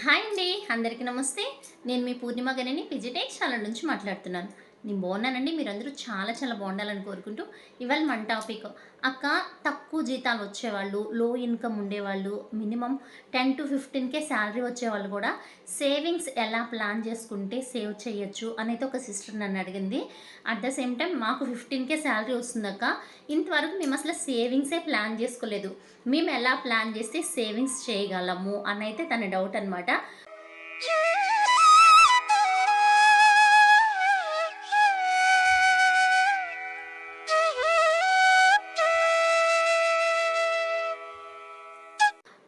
Hi అండి, అందరికీ నమస్తే. నేను మీ పూర్ణిమ గారిని పిజిటెక్ ఛానల్ నుంచి మాట్లాడుతున్నాను. నేను బాగున్నానండి. మీరందరూ చాలా చాలా బాగుండాలని కోరుకుంటూ ఇవాళ మన టాపిక్ అక్క, తక్కువ జీతాలు వచ్చేవాళ్ళు, లో ఇన్కమ్ ఉండేవాళ్ళు, మినిమం 10 to 15K శాలరీ వచ్చేవాళ్ళు కూడా సేవింగ్స్ ఎలా ప్లాన్ చేసుకుంటే సేవ్ చేయొచ్చు అనేది ఒక సిస్టర్ నన్ను అడిగింది. అట్ ద సేమ్ టైం మాకు 15K శాలరీ వస్తుందక్క, ఇంతవరకు మేము అసలు సేవింగ్సే ప్లాన్ చేసుకోలేదు, మేము ఎలా ప్లాన్ చేస్తే సేవింగ్స్ చేయగలము అని అయితే తన డౌట్ అనమాట.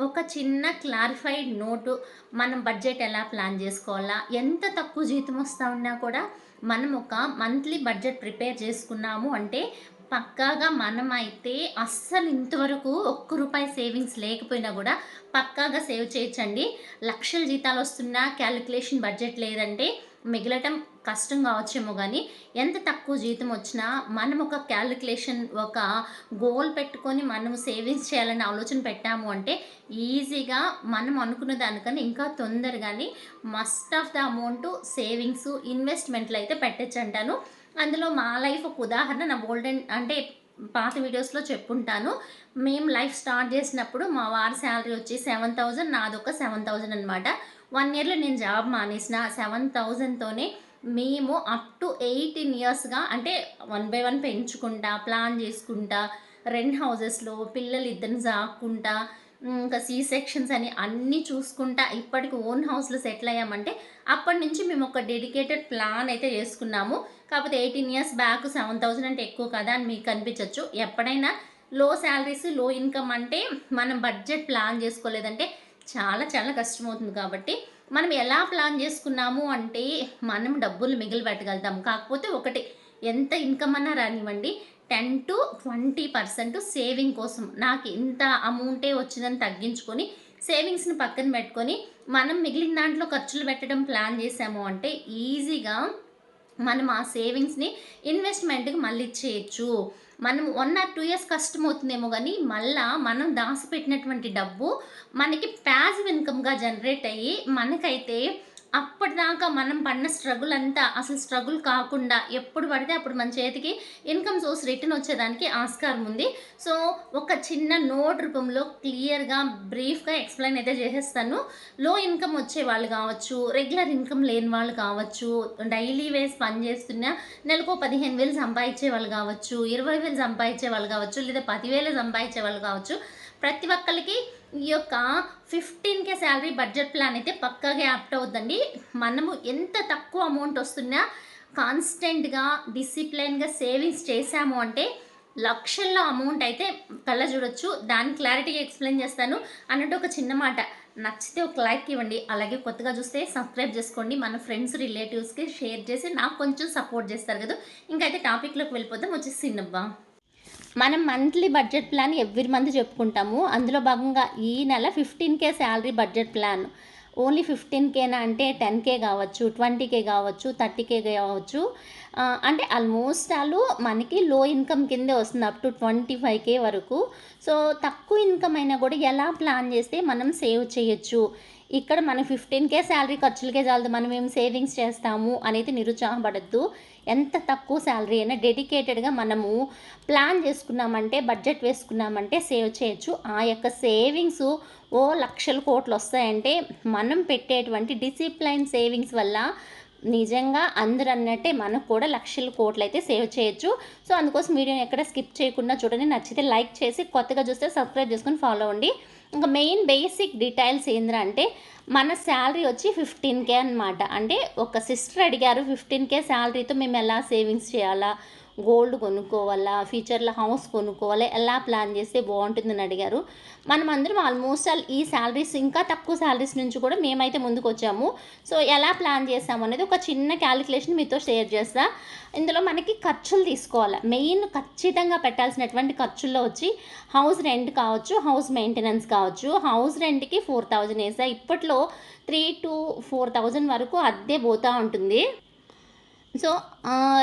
ఒక చిన్న క్లారిఫైడ్ నోటు, మనం బడ్జెట్ ఎలా ప్లాన్ చేసుకోవాలా, ఎంత తక్కువ జీతం వస్తూ ఉన్నా కూడా మనం ఒక మంత్లీ బడ్జెట్ ప్రిపేర్ చేసుకున్నాము అంటే పక్కాగా మనమైతే అస్సలు ఇంతవరకు ఒక్క రూపాయి సేవింగ్స్ లేకపోయినా కూడా పక్కాగా సేవ్ చేయొచ్చండి. లక్షల జీతాలు వస్తున్నా క్యాలిక్యులేషన్ బడ్జెట్ లేదంటే మిగలటం కష్టం కావచ్చేమో, కానీ ఎంత తక్కువ జీతం వచ్చినా మనం ఒక క్యాలిక్యులేషన్, ఒక గోల్ పెట్టుకొని మనం సేవింగ్స్ చేయాలని ఆలోచన పెట్టాము అంటే ఈజీగా మనం అనుకున్న దానికన్నా ఇంకా తొందరగానే must of the amount savings, ఇన్వెస్ట్మెంట్లు అయితే పెట్టచ్చు అంటాను. అందులో మా లైఫ్ ఒక ఉదాహరణ నా గోల్డెన్ అంటే పాత వీడియోస్లో చెప్పుంటాను. మేము లైఫ్ స్టార్ట్ చేసినప్పుడు మా వారి శాలరీ వచ్చి 7,000, నాదొక 7,000 అనమాట. 1 ఇయర్లో నేను జాబ్ మానేసిన 7,000తోనే మేము అప్ టు 18 ఇయర్స్గా అంటే 1 by 1 పెంచుకుంటా, ప్లాన్ చేసుకుంటా, రెంట్ హౌసెస్లో పిల్లలు ఇద్దరిని సాక్కుంటా, ఇంకా సి సెక్షన్స్ అని అన్నీ చూసుకుంటా ఇప్పటికి ఓన్ హౌస్లో సెటిల్ అయ్యామంటే అప్పటి నుంచి మేము ఒక డెడికేటెడ్ ప్లాన్ అయితే చేసుకున్నాము. కాకపోతే 18 ఇయర్స్ బ్యాక్ 7,000 అంటే ఎక్కువ కదా అని మీకు అనిపించవచ్చు. ఎప్పుడైనా లో శాలరీస్, లో ఇన్కమ్ అంటే మనం బడ్జెట్ ప్లాన్ చేసుకోలేదంటే చాలా చాలా కష్టమవుతుంది. కాబట్టి మనం ఎలా ప్లాన్ చేసుకున్నాము అంటే మనం డబ్బులు మిగిలి పెట్టగలుగుతాం. కాకపోతే ఒకటి, ఎంత ఇన్కమ్ అన్నా రానివ్వండి, 10 to 20% సేవింగ్ కోసం, నాకు ఇంత అమౌంటే వచ్చిందని తగ్గించుకొని సేవింగ్స్ని పక్కన పెట్టుకొని మనం మిగిలిన దాంట్లో ఖర్చులు పెట్టడం ప్లాన్ చేసాము అంటే ఈజీగా మనం ఆ సేవింగ్స్ని ఇన్వెస్ట్మెంట్కి మళ్ళీ ఇచ్చేయచ్చు. మనం 1 or 2 ఇయర్స్ కష్టమవుతుందేమో, కానీ మళ్ళీ మనం దాచిపెట్టినటువంటి డబ్బు మనకి ప్యాసివ్ ఇన్కమ్గా జనరేట్ అయ్యి మనకైతే అప్పటిదాకా మనం పడిన స్ట్రగుల్ అంతా అసలు స్ట్రగుల్ కాకుండా ఎప్పుడు పడితే అప్పుడు మన చేతికి ఇన్కమ్ సోర్స్ రిటర్న్ వచ్చేదానికి ఆస్కారం ఉంది. సో ఒక చిన్న నోట్ రూపంలో క్లియర్గా బ్రీఫ్గా ఎక్స్ప్లెయిన్ అయితే చేసేస్తాను. లో ఇన్కమ్ వచ్చే వాళ్ళు కావచ్చు, రెగ్యులర్ ఇన్కమ్ లేని వాళ్ళు కావచ్చు, డైలీ వేస్ పని చేస్తున్న నెలకు 15,000 సంపాదించే వాళ్ళు కావచ్చు, 20,000 సంపాదించే వాళ్ళు కావచ్చు, లేదా 10,000 సంపాదించే వాళ్ళు కావచ్చు, ప్రతి ఒక్కరికి ఈ యొక్క 15K శాలరీ బడ్జెట్ ప్లాన్ అయితే పక్కాగా యాప్ట్ అవుతుందండి. మనము ఎంత తక్కువ అమౌంట్ వస్తున్నా కాన్స్టెంట్గా డిసిప్లైన్గా సేవింగ్స్ చేశాము అంటే లక్షల్లో అమౌంట్ అయితే కళ్ళ చూడొచ్చు. దాని క్లారిటీగా ఎక్స్ప్లెయిన్ చేస్తాను. అన్నట్టు ఒక చిన్న మాట, నచ్చితే ఒక లైక్ ఇవ్వండి, అలాగే కొత్తగా చూస్తే సబ్స్క్రైబ్ చేసుకోండి, మన ఫ్రెండ్స్ రిలేటివ్స్కి షేర్ చేసి నాకు కొంచెం సపోర్ట్ చేస్తారు కదా. ఇంకైతే టాపిక్లోకి వెళ్ళిపోతాం. వచ్చేసి నవ్వా, మనం monthly budget plan every month చెప్పుకుంటాము. అందులో భాగంగా ఈ నెల 15K salary budget plan. Only 15Kనా అంటే 10K కావచ్చు, 20K కావచ్చు, 30K కావచ్చు. అంటే ఆల్మోస్ట్ వాళ్ళు మనకి లో ఇన్కమ్ కిందే వస్తుంది, అప్ టు 25K వరకు. సో తక్కువ ఇన్కమ్ అయినా కూడా ఎలా ప్లాన్ చేస్తే మనం సేవ్ చేయొచ్చు. ఇక్కడ మన 15K శాలరీ ఖర్చులకే చాలదు, మనం ఏం సేవింగ్స్ చేస్తాము అనేది నిరుత్సాహపడద్దు. ఎంత తక్కువ శాలరీ అయినా డెడికేటెడ్గా మనము ప్లాన్ చేసుకున్నామంటే, బడ్జెట్ వేసుకున్నామంటే సేవ్ చేయొచ్చు. ఆ యొక్క సేవింగ్స్ ఓ లక్షల కోట్లు వస్తాయంటే మనం పెట్టేటువంటి డిసిప్లైన్ సేవింగ్స్ వల్ల నిజంగా అందరూ అన్నట్టే మనకు కూడా లక్షల కోట్లు అయితే సేవ్ చేయొచ్చు. సో అందుకోసం వీడియోని ఎక్కడ స్కిప్ చేయకుండా చూడండి. నచ్చితే లైక్ చేసి, కొత్తగా చూస్తే సబ్స్క్రైబ్ చేసుకొని ఫాలో అవ్వండి. ఇంకా మెయిన్ బేసిక్ డీటెయిల్స్ ఏంటంటే మన శాలరీ వచ్చి 15K అనమాట. అంటే ఒక సిస్టర్ అడిగారు, 15K శాలరీతో మేము ఎలా సేవింగ్స్ చేయాలా, గోల్డ్ కొనుక్కోవాలా, ఫ్యూచర్లో హౌస్ కొనుక్కోవాలా, ఎలా ప్లాన్ చేస్తే బాగుంటుందని అడిగారు. మనం అందరం ఆల్మోస్ట్ ఆల్ ఈ శాలరీస్, ఇంకా తక్కువ శాలరీస్ నుంచి కూడా మేమైతే ముందుకు వచ్చాము. సో ఎలా ప్లాన్ చేసాము అనేది ఒక చిన్న క్యాలిక్యులేషన్ మీతో షేర్ చేస్తా. ఇందులో మనకి ఖర్చులు తీసుకోవాలి. మెయిన్ ఖచ్చితంగా పెట్టాల్సినటువంటి ఖర్చుల్లో వచ్చి హౌస్ రెంట్ కావచ్చు, హౌస్ మెయింటెనెన్స్ కావచ్చు. హౌస్ రెంట్కి 4,000 వేసా. ఇప్పట్లో 3,000 to 4,000 వరకు అద్దె పోతూ ఉంటుంది. సో,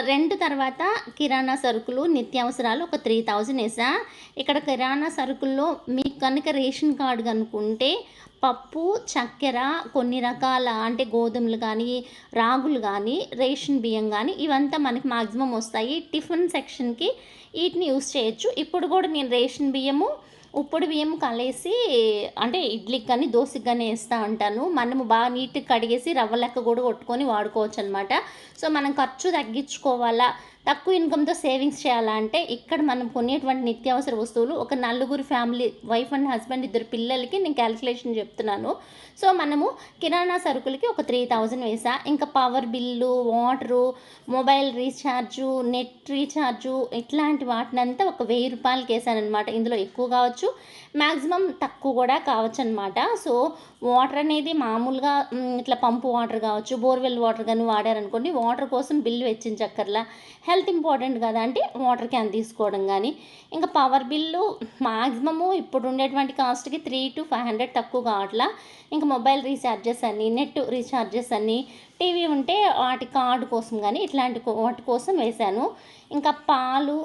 రెంట్ తర్వాత కిరాణా సరుకులు, నిత్యావసరాలు ఒక 3000 ఏసా. ఇక్కడ కిరాణా సరుకుల్లో మీకు కనుక రేషన్ కార్డ్ కనుకుంటే పప్పు, చక్కెర, కొన్ని రకాల అంటే గోధుమలు గానీ, రాగులు గానీ, రేషన్ బియ్యం గానీ ఇవంతా మనకి మాక్సిమం వస్తాయి. టిఫిన్ సెక్షన్‌కి ఈటిని యూజ్ చేయొచ్చు. ఇప్పుడు గూడా నేను రేషన్ బియ్యము, ఉప్పుడు బియ్యం కలిసి అంటే ఇడ్లీకి కానీ, దోసకి గానీ ఏస్తా ఉంటాను. మనము బాగా నీట్‌గా కడిగేసి రవ్వ లెక్క గూడా కొట్టుకొని వాడుకోవచ్చనమాట. సో, మనం ఖర్చు తగ్గించుకోవాలా, తక్కువ ఇన్‌కమ్‌తో సేవింగ్స్ చేయాలా అంటే ఇక్కడ మనం కొనేటువంటి నిత్యావసర వస్తువులు ఒక నలుగురు ఫ్యామిలీ వైఫ్ అండ్ హస్బెండ్, ఇద్దరు పిల్లలకి నేను క్యాలిక్యులేషన్ చెప్తున్నాను. సో, మనము కిరాణా సరుకులకి ఒక 3000 వేసా. ఇంకా power bill, water, mobile recharge, net recharge ఇట్లాంటి వాటినంతా ఒక రూ. 1000 ఏసాననమాట. ఇందులో ఎక్కువ కావచ్చు, మ్యాక్సిమం తక్కువ కూడా కావచ్చనమాట. సో, వాటర్ అనేది మామూలుగా ఇట్లా పంపు వాటర్ కావచ్చు, బోర్‌వెల్ వాటర్ గానీ వాడారనుకోండి, వాటర్ కోసం బిల్లు వెచ్చించక్కర్లా. హెల్త్ ఇంపార్టెంట్ కదా అంటే వాటర్ క్యాన్ తీసుకోవడం గానీ, ఇంకా పవర్ బిల్లు మాక్సిమము ఇప్పుడు ఉండేటువంటి కాస్ట్‌కి 300-500 తక్కువ కావట్లా. ఇంకా మొబైల్ రీఛార్జెస్ అని, నెట్ రీఛార్జెస్ అని, టీవీ ఉంటే వాటి కార్డ్ కోసం గానీ ఇట్లాంటి వాటి కోసం వేశాను. ఇంకా పాలు,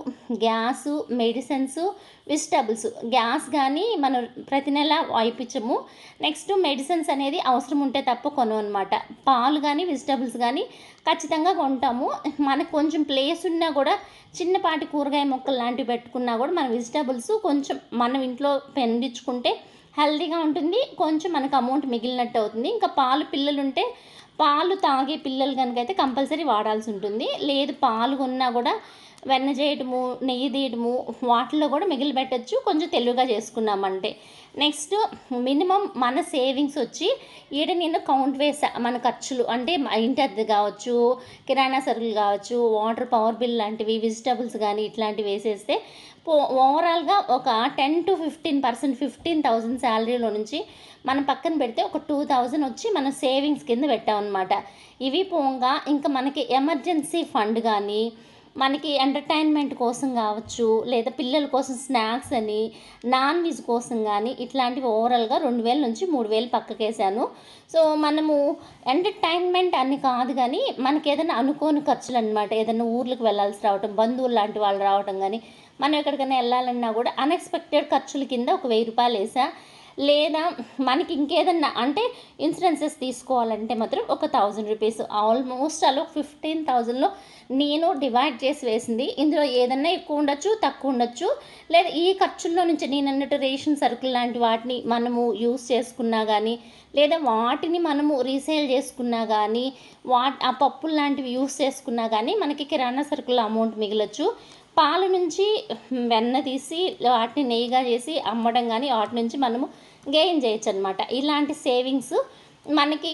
గ్యాసు, మెడిసిన్స్, వెజిటబుల్స్. గ్యాస్ గానీ మనం ప్రతి నెల అయిపిచ్చము. నెక్స్ట్ మెడిసిన్స్ అనేది అవసరం ఉంటే తప్ప కొనమనమాట. పాలు గానీ, వెజిటబుల్స్ గానీ ఖచ్చితంగా కొంటాము. మనకు కొంచెం ప్లేస్ ఉన్నా గూడా చిన్నపాటి కూరగాయ మొక్కలు లాంటివి పెట్టుకున్నా గూడా మన వెజిటబుల్స్ కొంచెం మనం ఇంట్లో పండించుకుంటే హెల్తీగా ఉంటుంది. కొంచెం మనకు అమౌంట్ మిగిలినట్టు అవుతుంది. ఇంకా పాలు పిల్లలుంటే పాలు తాగే పిల్లలు గనుకైతే కంపల్సరీ వాడాల్సి ఉంటుంది. లేదు పాలు కొన్నా గూడా వెన్న చేయడము, నెయ్యి తీయడము వాటిల్లో కూడా మిగిలిపెట్టొచ్చు కొంచెం తెలివిగా చేసుకున్నామంటే. నెక్స్ట్ మినిమమ్ మన సేవింగ్స్ వచ్చి ఈడ నేను కౌంట్ వేసా మన ఖర్చులు. అంటే ఇంటి అద్దె కావచ్చు, కిరాణా సరుకులు కావచ్చు, వాటర్, పవర్ బిల్ లాంటివి, వెజిటబుల్స్ కానీ ఇట్లాంటివి వేసేస్తే ఓవరాల్‌గా ఒక 10-15% 15,000 శాలరీలో నుంచి మనం పక్కన పెడితే ఒక 2000 వచ్చి మనం సేవింగ్స్ కింద పెట్టామనమాట. ఇవి పోగా ఇంకా మనకి ఎమర్జెన్సీ ఫండ్ గానీ, మనకి ఎంటర్‌టైన్‌మెంట్ కోసం గావచ్చు, లేదా పిల్లల కోసం స్నాక్స్ అని, నాన్ వెజ్ కోసం గానీ, ఇట్లాంటివి ఓవరాల్‌గా 2000-3000 పక్కకేసాను. సో, మనము ఎంటర్‌టైన్‌మెంట్ అని కాదు గానీ, మనకేదైనా అనుకోని ఖర్చులనమాట. ఏదైనా ఊర్లకు వెళ్ళాల్సి రావటం, బంధువులు లాంటి వాళ్ళు రావటం గానీ, మనం ఎక్కడికైనా ఎళ్ళాలన్నా గూడా అన్‌ఎక్స్‌పెక్టెడ్ ఖర్చుల కింద ఒక రూ. 1000 ఏసా. లేదా మనకి ఇంకేదన్నా అంటే ఇన్సూరెన్సెస్ తీసుకోవాలంటే మాత్రం ఒక రూ. 1000 ఆల్మోస్ట్ అలా 15,000లో నేను డివైడ్ చేసి వేసింది. ఇందులో ఏదన్నా ఎక్కువ ఉండొచ్చు, తక్కువ ఉండొచ్చు. లేదా ఈ ఖర్చుల్లో నుంచి నేనన్నట్టు రేషన్ సరుకులు లాంటి వాటిని మనము యూజ్ చేసుకున్నా గానీ, లేదా వాటిని మనము రీసేల్ చేసుకున్నా గానీ, ఆ పప్పులు లాంటివి యూజ్ చేసుకున్నా గానీ మనకి కిరాణా సరుకుల అమౌంట్ మిగలొచ్చు. పాల నుంచి వెన్న తీసి వాటిని నెయ్యిగా చేసి అమ్మడం గానీ, వాటి నుంచి మనము గెయిన్ చేయొచ్చనమాట. ఇలాంటి సేవింగ్స్ మనకి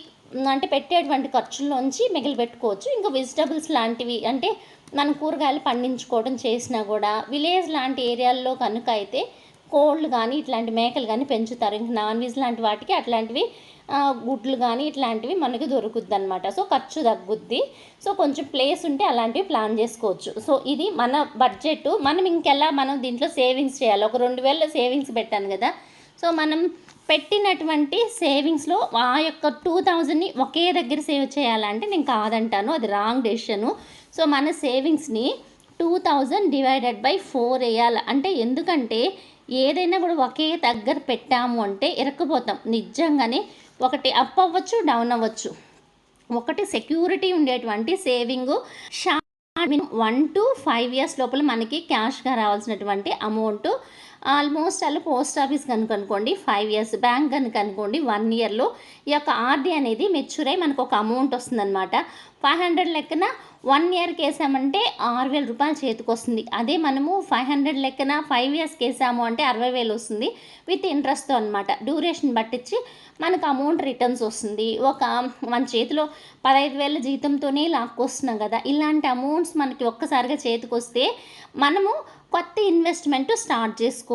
అంటే పెట్టేటువంటి ఖర్చుల్లోంచి మిగిలిపెట్టుకోవచ్చు. ఇంకా వెజిటబుల్స్ లాంటివి అంటే మనం కూరగాయలు పండించుకోవడం చేసినా గూడా విలేజ్ లాంటి ఏరియాల్లో కనుక అయితే కోళ్ళు గానీ, ఇట్లాంటి మేకలు గానీ పెంచుతారు. ఇంక నాన్ వెజ్ లాంటి వాటికి అట్లాంటివి గుడ్లు గానీ ఇట్లాంటివి మనకి దొరుకుద్దనమాట. సో, ఖర్చు తగ్గుద్ది. సో, కొంచెం ప్లేస్ ఉంటే అలాంటివి ప్లాన్ చేసుకోవచ్చు. సో, ఇది మన బడ్జెట్. మనం ఇంకెలా మనం దీంట్లో సేవింగ్స్ చేయాలి. ఒక 2000 సేవింగ్స్ పెట్టాను గదా! సో, మనం పెట్టినటువంటి సేవింగ్స్‌లో ఆ యొక్క 2000ని ఒకే దగ్గర సేవ్ చేయాలంటే నేను కాదంటాను. అది రాంగ్ డెసిషను. సో, మన సేవింగ్స్‌ని 2000 డివైడెడ్ బై 4 ఎయ్యాల. అంటే ఎందుకంటే ఏదైనా కూడా ఒకే దగ్గర పెట్టాము అంటే ఇరుక్కుపోతాం. నిజంగానే ఒకటి అప్ అవ్వచ్చు, డౌన్ అవ్వచ్చు. ఒకటి సెక్యూరిటీ ఉండేటువంటి సేవింగు మినిమం 1-5 ఇయర్స్ లోపల మనకి క్యాష్‌గా రావాల్సినటువంటి అమౌంటు ఆల్మోస్ట్ అలా పోస్ట్ ఆఫీస్ కనుకోండి 5 ఇయర్స్, బ్యాంక్ కనుకోండి 1 ఇయర్‌లో ఈ యొక్క ఆర్‌డీ అనేది మెచ్యూర్ అయ్యి మనకు ఒక అమౌంట్ వస్తుందనమాట. 500 లెక్కన 1 ఇయర్‌కి వేసామంటే రూ. 6,000 చేతికొస్తుంది. అదే మనము 500 లెక్కన 5 ఇయర్స్‌కి వేసాము అంటే 60,000 వస్తుంది విత్ ఇంట్రెస్ట్‌తో అనమాట. డ్యూరేషన్ బట్టిచ్చి మనకు అమౌంట్ రిటర్న్స్ వస్తుంది. మన చేతిలో 15,000 జీతంతోనే లాక్కొస్తున్నాం కదా! ఇలాంటి అమౌంట్స్ మనకి ఒక్కసారిగా చేతికొస్తే మనము కొత్త ఇన్వెస్ట్‌మెంట్ స్టార్ట్ చేసుకోవచ్చు.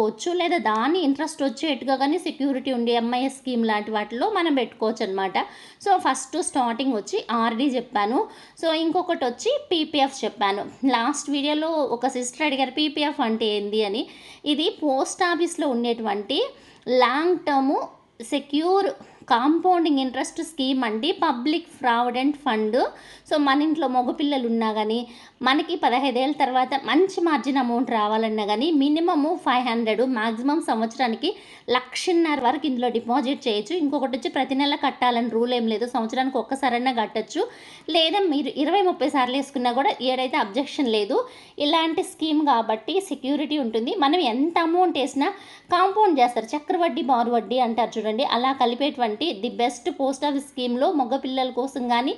లేదా దాని ఇంట్రెస్ట్ వచ్చేట్టుగా గానీ సెక్యూరిటీ ఉండి ఎంఐఎస్ స్కీమ్ లాంటి వాటిలో మనం పెట్టుకోవచ్చనమాట. సో, ఫస్ట్ స్టార్టింగ్ వచ్చి ఆర్‌డీ చెప్పాను. సో, ఇంకొకటొచ్చి పీపీఎఫ్ చెప్పాను. లాస్ట్ వీడియోలో ఒక సిస్టర్ అడిగారు పీపీఎఫ్ అంటే ఏంది అని. ఇది పోస్ట్ ఆఫీస్‌లో ఉండేటువంటి long term secure compounding interest scheme అండి, పబ్లిక్ ప్రావిడెంట్ ఫండ్. సో మన ఇంట్లో మగపిల్లలు ఉన్నా కానీ మనకి 15 ఏళ్ళ తర్వాత మంచి మార్జిన్ అమౌంట్ రావాలన్నా కానీ మినిమము 500, మ్యాక్సిమం సంవత్సరానికి 1,50,000 వరకు ఇందులో డిపాజిట్ చేయొచ్చు. ఇంకొకటి వచ్చి ప్రతి నెల కట్టాలని రూల్ ఏం లేదు, సంవత్సరానికి ఒక్కసారైనా కట్టచ్చు, లేదా మీరు 20-30 సార్లు వేసుకున్నా కూడా ఏడైతే అబ్జెక్షన్ లేదు. ఇలాంటి స్కీమ్ కాబట్టి సెక్యూరిటీ ఉంటుంది. మనం ఎంత అమౌంట్ వేసినా కాంపౌండ్ చేస్తారు, చక్రవడ్డీ బారు వడ్డీ అంటారు చూడండి, అలా కలిపేటువంటి ది బెస్ట్ పోస్ట్ ఆఫీస్ స్కీమ్లో మగ పిల్లల కోసం కానీ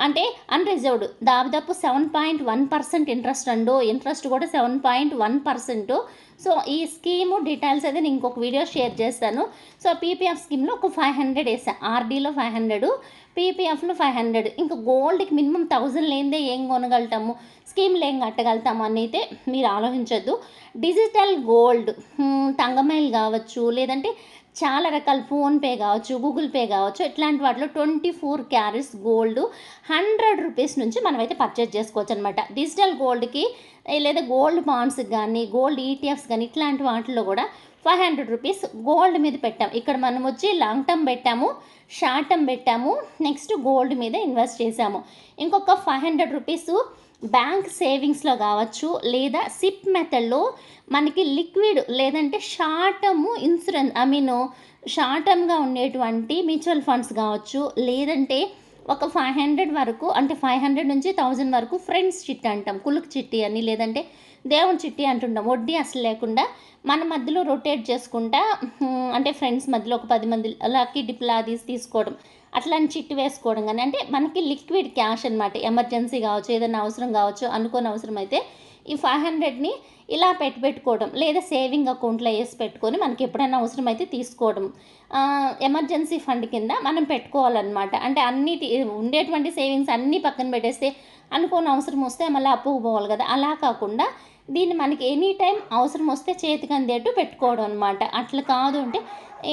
అంటే అన్రిజర్వ్డ్ దాదాపు 7.1% ఇంట్రెస్ట్ అండో, ఇంట్రెస్ట్ కూడా 7.1%. సో ఈ స్కీము డీటెయిల్స్ అయితే నేను ఇంకొక వీడియో షేర్ చేస్తాను. సో పీపీఎఫ్ స్కీమ్లో ఒక 500 వేసా, ఆర్డీలో 500, పీపీఎఫ్లో 500. ఇంకా గోల్డ్కి మినిమం 1000 లేనిదే ఏం కొనగలుగుతాము, స్కీమ్లు ఏం కట్టగలుగుతాము అని అయితే మీరు ఆలోచించొద్దు. డిజిటల్ గోల్డ్, తంగమైల్ కావచ్చు, లేదంటే చాలా రకాల ఫోన్పే కావచ్చు, గూగుల్ పే కావచ్చు, ఇట్లాంటి వాటిలో 24 క్యారెట్స్ గోల్డ్ 100 రూపీస్ నుంచి మనమైతే పర్చేజ్ చేసుకోవచ్చు అనమాట. డిజిటల్ గోల్డ్కి లేదా గోల్డ్ బాండ్స్కి కానీ గోల్డ్ ఈటీఎఫ్స్ కానీ ఇట్లాంటి వాటిల్లో కూడా 500 రూపీస్ గోల్డ్ మీద పెట్టాము. ఇక్కడ మనం వచ్చి లాంగ్ టర్మ్ పెట్టాము, షార్ట్ టర్మ్ పెట్టాము, నెక్స్ట్ గోల్డ్ మీద ఇన్వెస్ట్ చేసాము. ఇంకొక 500 రూపీస్ బ్యాంక్ సేవింగ్స్లో కావచ్చు, లేదా సిప్ మెథడ్లో మనకి లిక్విడ్ లేదంటే షార్ట్ టర్మ్ ఇన్సూరెన్స్ షార్ట్ టర్మ్గా ఉండేటువంటి మ్యూచువల్ ఫండ్స్ కావచ్చు, లేదంటే ఒక 500 వరకు అంటే 500 నుంచి 1000 వరకు ఫ్రెండ్స్ చిట్టి అంటాం, కులుక్ చిట్టి అని, లేదంటే దేవుని చిట్టి అంటుంటాం, వడ్డీ అసలు లేకుండా మన మధ్యలో రొటేట్ చేసుకుంటా, అంటే ఫ్రెండ్స్ మధ్యలో ఒక 10 మంది అలాకి డిప్లా తీసుకోవడం, అట్లాంటి చిట్టు వేసుకోవడం కానీ, అంటే మనకి లిక్విడ్ క్యాష్ అనమాట. ఎమర్జెన్సీ కావచ్చు, ఏదైనా అవసరం కావచ్చు, అనుకోని అవసరం అయితే ఈ 500ని ఇలా పెట్టుకోవడం, లేదా సేవింగ్ అకౌంట్లో వేసి పెట్టుకొని మనకి ఎప్పుడైనా అవసరం అయితే తీసుకోవడం, ఎమర్జెన్సీ ఫండ్ కింద మనం పెట్టుకోవాలన్నమాట. అంటే అన్నిటి ఉండేటువంటి సేవింగ్స్ అన్నీ పక్కన పెట్టేస్తే అనుకోని అవసరం వస్తే మళ్ళీ అప్పుకు పోవాలి కదా, అలా కాకుండా దీన్ని మనకి ఎనీ టైం అవసరం వస్తే చేతికి అందేట్టు పెట్టుకోవడం అనమాట. అట్లా కాదు అంటే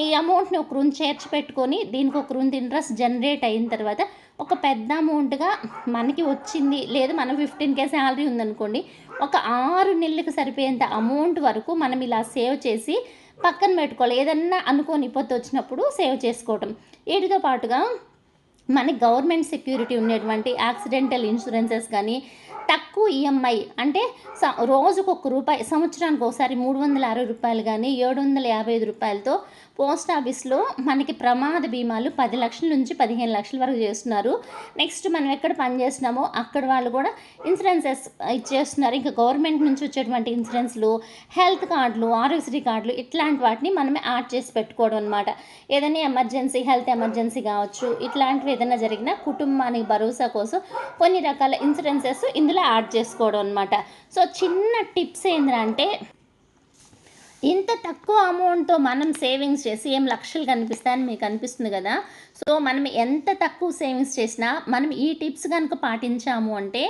ఈ అమౌంట్ని ఒక రూమ్ చేర్చి పెట్టుకొని దీనికి ఒక రూమ్ ఇంట్రెస్ట్ జనరేట్ అయిన తర్వాత ఒక పెద్ద అమౌంట్గా మనకి వచ్చింది, లేదు మనం 15K శాలరీ ఉందనుకోండి, ఒక 6 నెలలకు సరిపోయేంత అమౌంట్ వరకు మనం ఇలా సేవ్ చేసి పక్కన పెట్టుకోవాలి. ఏదన్నా అనుకోని విపత్తు వచ్చినప్పుడు సేవ్ చేసుకోవటం. వీటితో పాటుగా మనకి గవర్నమెంట్ సెక్యూరిటీ ఉండేటువంటి యాక్సిడెంటల్ ఇన్సూరెన్సెస్ కానీ, తక్కువ ఈఎంఐ అంటే రోజుకు ₹1, సంవత్సరానికి ఒకసారి ₹360 కానీ 755 రూపాయలతో పోస్ట్ ఆఫీస్లో మనకి ప్రమాద బీమాలు 10 లక్షల నుంచి 15 లక్షల వరకు చేస్తున్నారు. నెక్స్ట్ మనం ఎక్కడ పని చేస్తున్నామో అక్కడ వాళ్ళు కూడా ఇన్సూరెన్సెస్ ఇచ్చేస్తున్నారు. ఇంకా గవర్నమెంట్ నుంచి వచ్చేటువంటి ఇన్సూరెన్స్లు, హెల్త్ కార్డులు, ఆరోగ్యశ్రీ కార్డులు ఇట్లాంటి వాటిని మనమే యాడ్ చేసి పెట్టుకోవడం అనమాట. ఏదైనా ఎమర్జెన్సీ, హెల్త్ ఎమర్జెన్సీ కావచ్చు, ఇట్లాంటివి ఏదైనా జరిగినా కుటుంబానికి భరోసా కోసం కొన్ని రకాల ఇన్సూరెన్సెస్ ఇందులో యాడ్ చేసుకోవడం అనమాట. సో చిన్న టిప్స్ ఏంటంటే, ఇంత తక్కువ అమౌంట్తో మనం సేవింగ్స్ చేసి ఏం లక్షలు కనిపిస్తాయని మీకు అనిపిస్తుంది కదా. సో మనం ఎంత తక్కువ సేవింగ్స్ చేసినా మనం ఈ టిప్స్ కనుక పాటించాము అంటే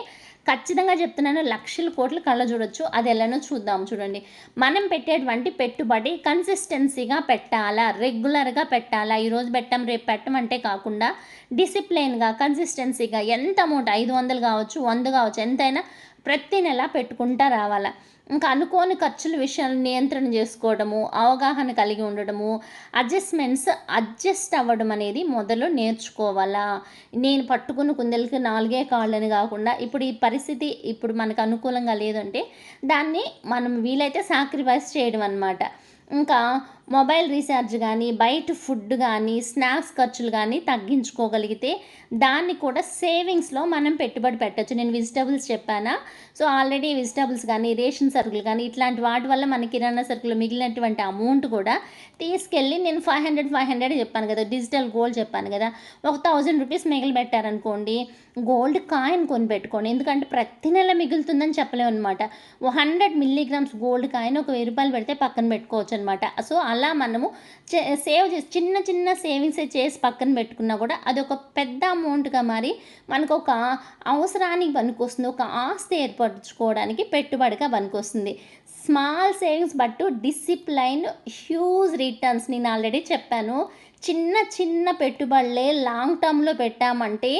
ఖచ్చితంగా చెప్తున్నాను, లక్షల కోట్లు కళ్ళ చూడొచ్చు. అది ఎలానో చూద్దాం. చూడండి, మనం పెట్టేటువంటి పెట్టుబడి కన్సిస్టెన్సీగా పెట్టాలా, రెగ్యులర్గా పెట్టాలా, ఈరోజు పెట్టాం రేపు పెట్టమంటే కాకుండా డిసిప్లైన్గా కన్సిస్టెన్సీగా ఎంత అమౌంట్ 500 కావచ్చు, 100 కావచ్చు, ఎంతైనా ప్రతి నెల పెట్టుకుంటా రావాలా. ఇంకా అనుకోని ఖర్చుల విషయాలు నియంత్రణ చేసుకోవడము, అవగాహన కలిగి ఉండడము, అడ్జస్ట్ అవ్వడం అనేది మొదలు నేర్చుకోవాలా. నేను పట్టుకున్న కుందేలకి 4 కాళ్ళని కాకుండా ఇప్పుడు ఈ పరిస్థితి ఇప్పుడు మనకు అనుకూలంగా లేదంటే దాన్ని మనం వీలైతే సాక్రిఫైస్ చేయడం అన్నమాట. ఇంకా మొబైల్ రీఛార్జ్ కానీ, బయట ఫుడ్ కానీ, స్నాక్స్ ఖర్చులు కానీ తగ్గించుకోగలిగితే దాన్ని కూడా సేవింగ్స్లో మనం పెట్టుబడి పెట్టచ్చు. నేను వెజిటబుల్స్ చెప్పానా, సో ఆల్రెడీ వెజిటబుల్స్ కానీ, రేషన్ సరుకులు కానీ ఇట్లాంటి వాటి వల్ల మన కిరాణా సరుకులు మిగిలినటువంటి అమౌంట్ కూడా తీసుకెళ్ళి, నేను 500 చెప్పాను కదా, డిజిటల్ గోల్డ్ చెప్పాను కదా, ఒక 1000 రూపీస్ మిగిలి పెట్టారనుకోండి, గోల్డ్ కాయిన్ కొని పెట్టుకోండి. ఎందుకంటే ప్రతి నెల మిగులుతుందని చెప్పలేము అనమాట. 100 మిల్లీగ్రామ్స్ గోల్డ్ కాయిన్ ఒక ₹1000 పెడితే పక్కన పెట్టుకోవచ్చు అనమాట. సో అలా మనము సేవ్ చేసి చిన్న సేవింగ్స్ చేసి పక్కన పెట్టుకున్నా కూడా అది ఒక పెద్ద అమౌంట్గా మారి మనకు ఒక అవసరానికి పనికొస్తుంది, ఒక ఆస్తి ఏర్పరచుకోవడానికి పెట్టుబడిగా పనికొస్తుంది. Small savings but discipline huge returns. నేను ఆల్రెడీ చెప్పాను, చిన్న పెట్టుబడులే లాంగ్ టర్మ్లో పెట్టామంటే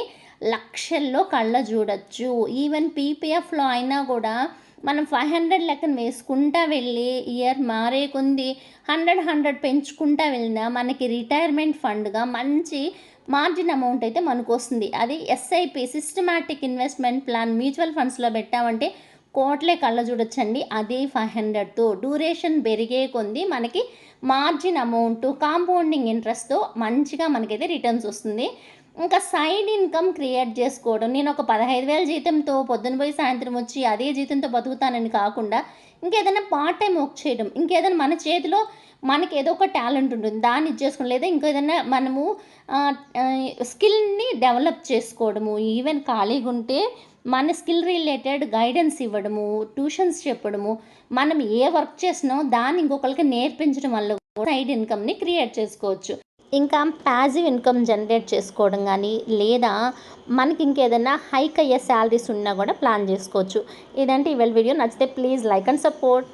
లక్షల్లో కళ్ళ చూడొచ్చు. ఈవెన్ పీపీఎఫ్లో అయినా కూడా మనం 500 లెక్కన వేసుకుంటా వెళ్ళి ఇయర్ మారే కొంది 100 పెంచుకుంటా వెళ్ళినా మనకి రిటైర్మెంట్ ఫండ్‌గా మంచి మార్జిన్ అమౌంట్ అయితే మనకొస్తుంది. అది SIP systematic investment plan mutual ఫండ్స్‌లో పెట్టామంటే కోట్లే కళ్ళ చూడొచ్చండి. అదే 500తో డ్యూరేషన్ పెరిగే కొంది మనకి మార్జిన్ అమౌంట్ కాంపౌండింగ్ ఇంట్రెస్ట్‌తో మంచిగా మనకైతే రిటర్న్స్ వస్తుంది. ఇంకా సైడ్ ఇన్‌కమ్ క్రియేట్ చేసుకోవడం. నేను ఒక 15,000 జీతంతో పొద్దున పోయి సాయంత్రం వచ్చి అదే జీతంతో బతుకుతానని కాకుండా ఇంకేదైనా పార్ట్ టైమ్ వర్క్ చేయడం. ఇంకేదైనా మన చేతిలో మనకి ఏదో ఒక టాలెంట్ ఉంటుంది. దాన్ని ఇచ్చేసుకొని లేదా ఇంకేదైనా మనము స్కిల్‌ని డెవలప్ చేసుకోవడము. ఈవెన్ ఖాళీగా ఉంటే మన స్కిల్ రిలేటెడ్ గైడెన్స్ ఇవ్వడము, ట్యూషన్స్ చెప్పడము, మనం ఏ వర్క్ చేసినామో దాన్ని ఇంకొకళ్ళకి నేర్పించడం వల్ల కూడా సైడ్ ఇన్కమ్‌ని క్రియేట్ చేసుకోవచ్చు. ఇంకా ప్యాసివ్ ఇన్కమ్ జనరేట్ చేసుకోవడం గానీ, లేదా మనకి ఇంకేదైనా హైక్ అయ్యే శాలరీస్ ఉన్నా కూడా ప్లాన్ చేసుకోవచ్చు. ఇదంటే ఇవాళ వీడియో. నచ్చితే ప్లీజ్ లైక్ అండ్ సపోర్ట్.